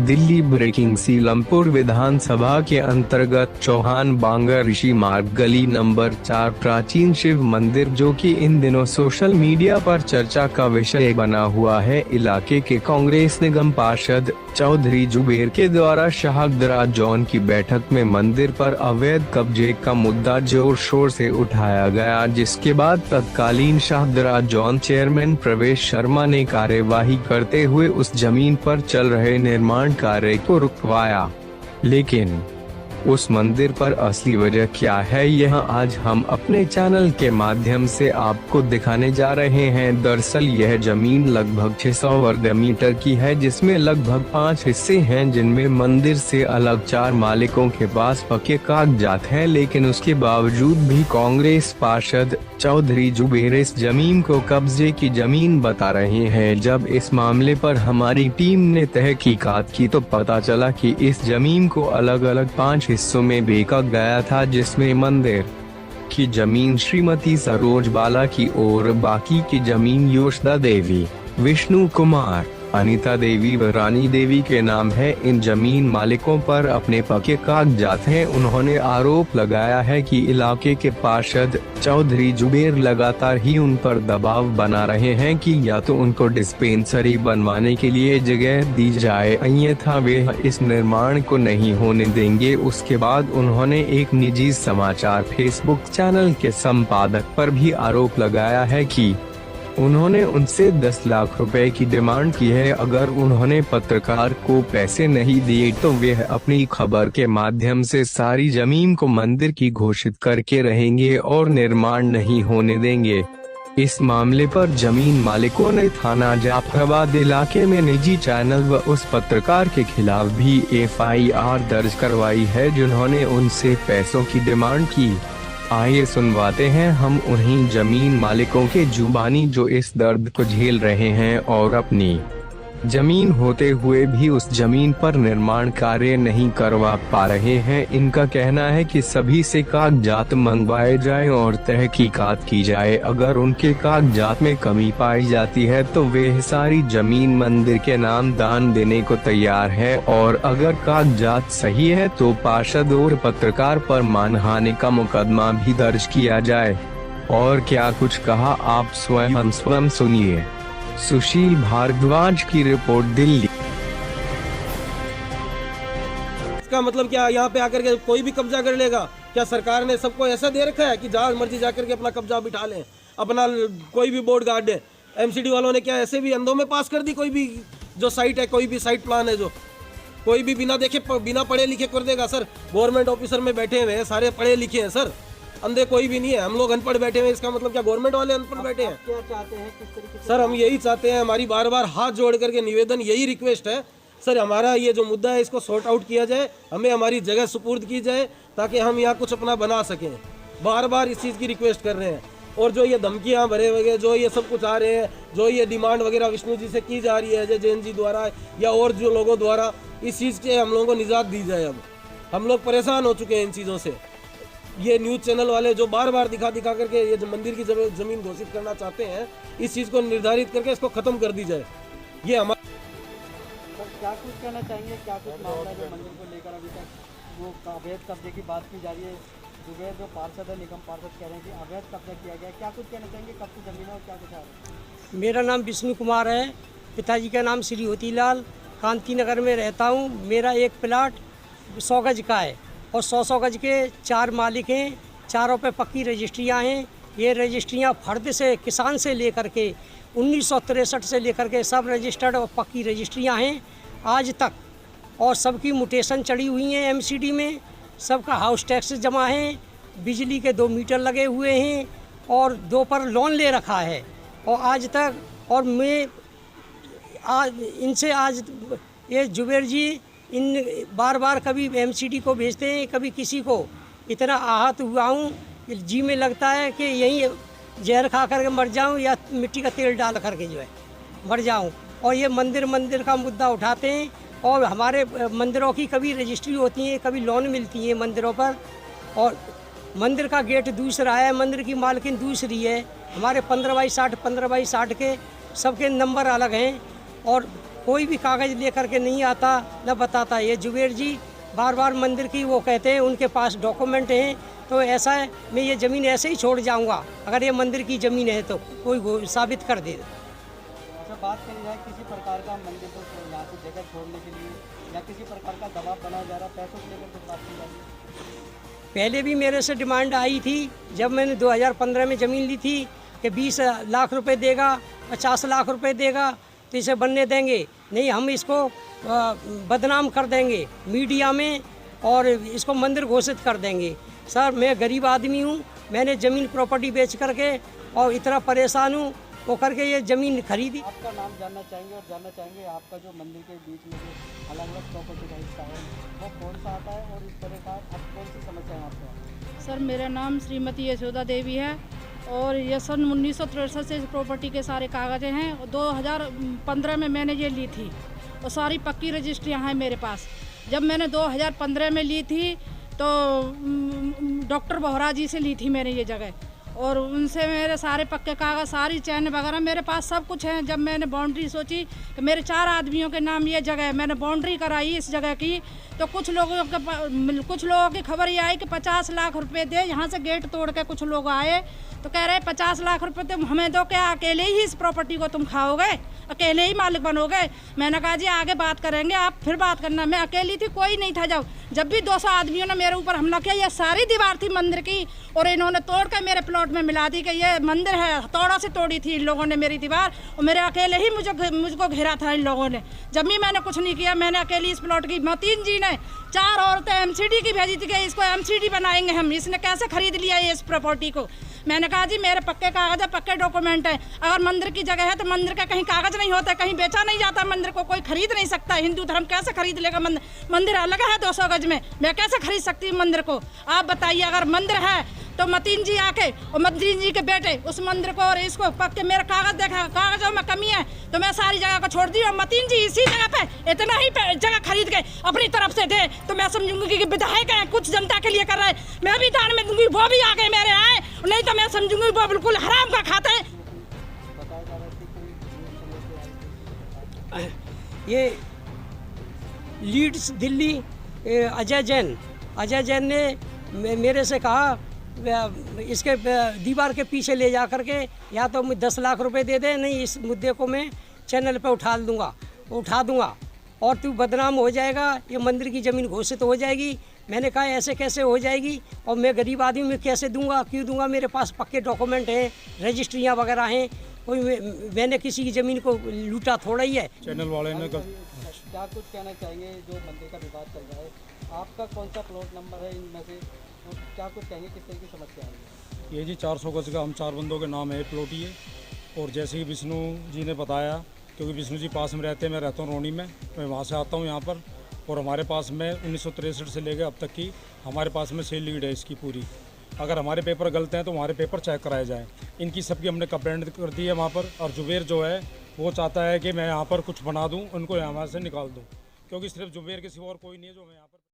Delhi breaking. Seelampur विधानसभा के अंतर्गत चौहान बांगा ऋषि मार्ग गली नंबर 4 प्राचीन शिव मंदिर, जो कि इन दिनों सोशल मीडिया पर चर्चा का विषय बना हुआ है, इलाके के कांग्रेस निगम पार्षद चौधरी जुबेर के द्वारा शाहदरा जोन की बैठक में मंदिर पर अवैध कब्जे का मुद्दा जोर शोर से उठाया गया, जिसके बाद तत्कालीन शाहदरा जोन चेयरमैन प्रवेश शर्मा ने कार्यवाही करते हुए उस जमीन पर चल रहे निर्माण कार्य को रुकवाया। लेकिन उस मंदिर पर असली वजह क्या है, यह आज हम अपने चैनल के माध्यम से आपको दिखाने जा रहे हैं। दरअसल यह जमीन लगभग 600 वर्ग मीटर की है, जिसमें लगभग 5 हिस्से हैं, जिनमें मंदिर से अलग 4 मालिकों के पास पक्के कागजात हैं। लेकिन उसके बावजूद भी कांग्रेस पार्षद चौधरी जुबेर इस जमीन को कब्जे की जमीन बता रहे हैं। जब इस मामले पर हमारी टीम ने तहकीकात की तो पता चला कि इस जमीन को अलग अलग 5 हिस्सों में बेचा गया था, जिसमें मंदिर की जमीन श्रीमती सरोज बाला की और बाकी की जमीन योशदा देवी, विष्णु कुमार, अनीता देवी व रानी देवी के नाम है। इन जमीन मालिकों पर अपने पक्के कागजात हैं। उन्होंने आरोप लगाया है कि इलाके के पार्षद चौधरी जुबेर लगातार ही उन पर दबाव बना रहे हैं कि या तो उनको डिस्पेंसरी बनवाने के लिए जगह दी जाए, अन्यथा वे इस निर्माण को नहीं होने देंगे। उसके बाद उन्होंने एक निजी समाचार फेसबुक चैनल के संपादक पर भी आरोप लगाया है कि उन्होंने उनसे 10 लाख रुपए की डिमांड की है। अगर उन्होंने पत्रकार को पैसे नहीं दिए तो वे अपनी खबर के माध्यम से सारी जमीन को मंदिर की घोषित करके रहेंगे और निर्माण नहीं होने देंगे। इस मामले पर जमीन मालिकों ने थाना जाफराबाद इलाके में निजी चैनल व उस पत्रकार के खिलाफ भी FIR दर्ज करवाई है, जिन्होंने उनसे पैसों की डिमांड की। आइए सुनवाते हैं हम उन्हीं जमीन मालिकों के जुबानी जो इस दर्द को झेल रहे हैं और अपनी जमीन होते हुए भी उस जमीन पर निर्माण कार्य नहीं करवा पा रहे हैं। इनका कहना है कि सभी से कागजात मंगवाए जाएं और तहकीकात की जाए। अगर उनके कागजात में कमी पाई जाती है तो वे सारी जमीन मंदिर के नाम दान देने को तैयार है, और अगर कागजात सही है तो पार्षद और पत्रकार पर मानहानि का मुकदमा भी दर्ज किया जाए। और क्या कुछ कहा, आप स्वयं सुनिए। सुशील भारद्वाज की रिपोर्ट, दिल्ली। इसका मतलब क्या, यहाँ पे आकर के कोई भी कब्जा कर लेगा? क्या सरकार ने सबको ऐसा दे रखा है कि जहाँ मर्जी जाकर के अपना कब्जा बिठा लें, अपना कोई भी बोर्ड गार्ड है? MCD वालों ने क्या ऐसे भी अंधों में पास कर दी? कोई भी जो साइट है, कोई भी साइट प्लान है, जो कोई भी बिना देखे बिना पढ़े लिखे कर देगा? सर, गवर्नमेंट ऑफिसर में बैठे हुए हैं, सारे पढ़े लिखे हैं सर, अंधे कोई भी नहीं है। हम लोग अनपढ़ बैठे हुए, इसका मतलब क्या गवर्नमेंट वाले अनपढ़ बैठे हैं? क्या चाहते हैं, किस तरीके से? सर, हम यही चाहते हैं, हमारी बार बार हाथ जोड़ करके निवेदन, यही रिक्वेस्ट है सर, हमारा ये जो मुद्दा है इसको सॉर्ट आउट किया जाए, हमें हमारी जगह सुपुर्द की जाए ताकि हम यहाँ कुछ अपना बना सकें। बार बार इस चीज़ की रिक्वेस्ट कर रहे हैं। और जो ये धमकियाँ भरे वगैरह जो ये सब कुछ आ रहे हैं, जो ये डिमांड वगैरह विष्णु जी से की जा रही है, अजय जैन जी द्वारा या और जो लोगों द्वारा, इस चीज़ से हम लोगों को निजात दी जाए। अब हम लोग परेशान हो चुके हैं इन चीज़ों से। ये न्यूज़ चैनल वाले जो बार बार दिखा करके ये मंदिर की जमीन घोषित करना चाहते हैं, इस चीज़ को निर्धारित करके इसको ख़त्म कर दी जाए। ये हमारा क्या कुछ कहना चाहेंगे, क्या कुछ मामला जो मंदिर को लेकर अभी तक वो अवैध कब्जे की बात की जा रही है? जुबेर जो पार्षद है, निगम पार्षद कह रहे हैं कि अवैध कब्जा किया गया, क्या कुछ कहना चाहेंगे? कब की जमीन है और क्या कुछ आ रहा है? मेरा नाम विष्णु कुमार है, पिताजी का नाम श्री होतीलाल, कांति नगर में रहता हूँ। मेरा एक प्लाट 100 गज का है और 100 गज के 4 मालिक हैं, चारों पे पक्की रजिस्ट्रियाँ हैं। ये रजिस्ट्रियाँ फर्द से, किसान से लेकर के 1963 से लेकर के सब रजिस्टर्ड और पक्की रजिस्ट्रियाँ हैं आज तक, और सबकी मुटेशन चढ़ी हुई हैं MCD में। सबका हाउस टैक्स जमा है, बिजली के 2 मीटर लगे हुए हैं और 2 पर लोन ले रखा है। और आज तक, और मैं इनसे आज ये जुबेर जी इन बार बार कभी MCD को भेजते हैं, कभी किसी को। इतना आहत हुआ हूँ, जी में लगता है कि यहीं जहर खा करके मर जाऊँ या मिट्टी का तेल डाल करके जो है मर जाऊँ। और ये मंदिर का मुद्दा उठाते हैं, और हमारे मंदिरों की कभी रजिस्ट्री होती है, कभी लोन मिलती है मंदिरों पर, और मंदिर का गेट दूसरा है, मंदिर की मालकिन दूसरी है। हमारे 15 बाई 60 के सबके नंबर अलग हैं और कोई भी कागज़ लेकर के नहीं आता न बताता। ये जुबेर जी बार बार मंदिर की वो कहते हैं उनके पास डॉक्यूमेंट हैं, तो ऐसा है मैं ये ज़मीन ऐसे ही छोड़ जाऊंगा अगर ये मंदिर की ज़मीन है तो कोई साबित कर दे। अच्छा, बात करी जाए किसी प्रकार का मंदिर को यहाँ से जगह छोड़ने के लिए या किसी प्रकार का दबाव बनाया जा रहा है, पैसों को लेकर कुछ बात की जा रही है? पहले भी मेरे से डिमांड आई थी जब मैंने 2015 में ज़मीन ली थी कि 20 लाख रुपए देगा, 50 लाख रुपए देगा तो इसे बनने देंगे, नहीं हम इसको बदनाम कर देंगे मीडिया में और इसको मंदिर घोषित कर देंगे। सर मैं गरीब आदमी हूँ, मैंने ज़मीन प्रॉपर्टी बेच करके और इतना परेशान हूँ वो करके ये ज़मीन खरीदी। आपका नाम जानना चाहेंगे और जानना चाहेंगे आपका जो मंदिर के बीच में जो अलग अलग प्रॉपर्टी का हिस्सा है वो कौन सा आता है और इस तरह का अब कौन सी समस्या है आपको? सर मेरा नाम श्रीमती यशोदा देवी है और ये सन 1963 से इस प्रॉपर्टी के सारे कागज़ हैं। 2015 में मैंने ये ली थी और सारी पक्की रजिस्ट्रियाँ हैं मेरे पास। जब मैंने 2015 में ली थी तो डॉक्टर बोहरा जी से ली थी मैंने ये जगह और उनसे मेरे सारे पक्के कागज़, सारी चैन वगैरह मेरे पास सब कुछ है। जब मैंने बाउंड्री सोची कि मेरे 4 आदमियों के नाम ये जगह है, मैंने बाउंड्री कराई इस जगह की, तो कुछ लोगों की खबर ये आई कि 50 लाख रुपए दे। यहाँ से गेट तोड़ के कुछ लोग आए तो कह रहे 50 लाख रुपए तुम हमें दो, क्या अकेले ही इस प्रॉपर्टी को तुम खाओगे, अकेले ही मालिक बनोगे? मैंने कहा जी आगे बात करेंगे, आप फिर बात करना। मैं अकेली थी, कोई नहीं था। जब भी 200 आदमियों ने मेरे ऊपर हमला किया, ये सारी दीवार थी मंदिर की और इन्होंने तोड़ के मेरे प्लॉट में मिला दी कि ये मंदिर है। हथौड़ा से तोड़ी थी इन लोगों ने मेरी दीवार और मेरे अकेले ही मुझको घेरा था इन लोगों ने। जब भी मैंने कुछ नहीं किया, मैंने अकेली इस प्लॉट की, मतीन जी ने 4 औरतें एमसीडी की भेजी थी कि इसको एमसीडी बनाएंगे हम। इसने कैसे खरीद लिया ये इस प्रॉपर्टी को? मैंने कहा जी मेरे पक्के कागज है, पक्के डॉक्यूमेंट है। अगर मंदिर की जगह है तो मंदिर का कहीं कागज नहीं होता, कहीं बेचा नहीं जाता मंदिर को, कोई खरीद नहीं सकता। हिंदू धर्म कैसे खरीद लेगा? मंदिर अलग है 200 गज में, मैं कैसे खरीद सकती हूँ मंदिर को? आप बताइए। अगर मंदिर है तो मतीन जी आके और मतीन जी के बेटे उस मंदिर को और इसको पक्के मेरे कागज देखा, कागजों में कमी है तो मैं सारी जगह को छोड़ दी और मतीन जी इसी जगह पे इतना ही जगह खरीद के अपनी तरफ से दे तो मैं समझूंगी कि विधायक है, कुछ जनता के लिए कर रहे हैं, मैं भी दान में दूंगी, वो भी आगे मेरे आए, नहीं तो मैं समझूंगी वो बिल्कुल हराम का खाते हैं। ये लीड्स दिल्ली अजय जैन ने मेरे से कहा इसके दीवार के पीछे ले जा करके या तो मुझे 10 लाख रुपए दे दे, नहीं इस मुद्दे को मैं चैनल पे उठा दूंगा और तू बदनाम हो जाएगा, ये मंदिर की ज़मीन घोषित हो जाएगी। मैंने कहा ऐसे कैसे हो जाएगी और मैं गरीब आदमी में कैसे दूंगा, क्यों दूंगा? मेरे पास पक्के डॉक्यूमेंट हैं, रजिस्ट्रियाँ वगैरह हैं, कोई मैंने किसी की ज़मीन को लूटा थोड़ा ही है। चैनल वाले ने क्या कुछ कहना चाहिए जो मंदिर का विवाद चल रहा है? आपका कौन सा प्लॉट नंबर है इनमें से, तो क्या कुछ कहेंगे, किस तरह की समस्या है? ये जी 400 गज का हम 4 बंदों के नाम है प्लॉट ये। और जैसे ही विष्णु जी ने बताया, क्योंकि विष्णु जी पास में रहते हैं, मैं रहता हूँ रोनी में, मैं वहाँ से आता हूँ यहाँ पर। और हमारे पास में 1963 से लेकर अब तक की हमारे पास में सेल लीड है इसकी पूरी। अगर हमारे पेपर गलत हैं तो हमारे पेपर चेक कराए जाएँ। इनकी सबकी हमने कंप्लेंट कर दी है वहाँ पर। और जुबेर जो है वो चाहता है कि मैं यहाँ पर कुछ बना दूँ, उनको यहाँ से निकाल दूँ, क्योंकि सिर्फ जुबेर के सिवा और कोई नहीं है जो मैं यहाँ पर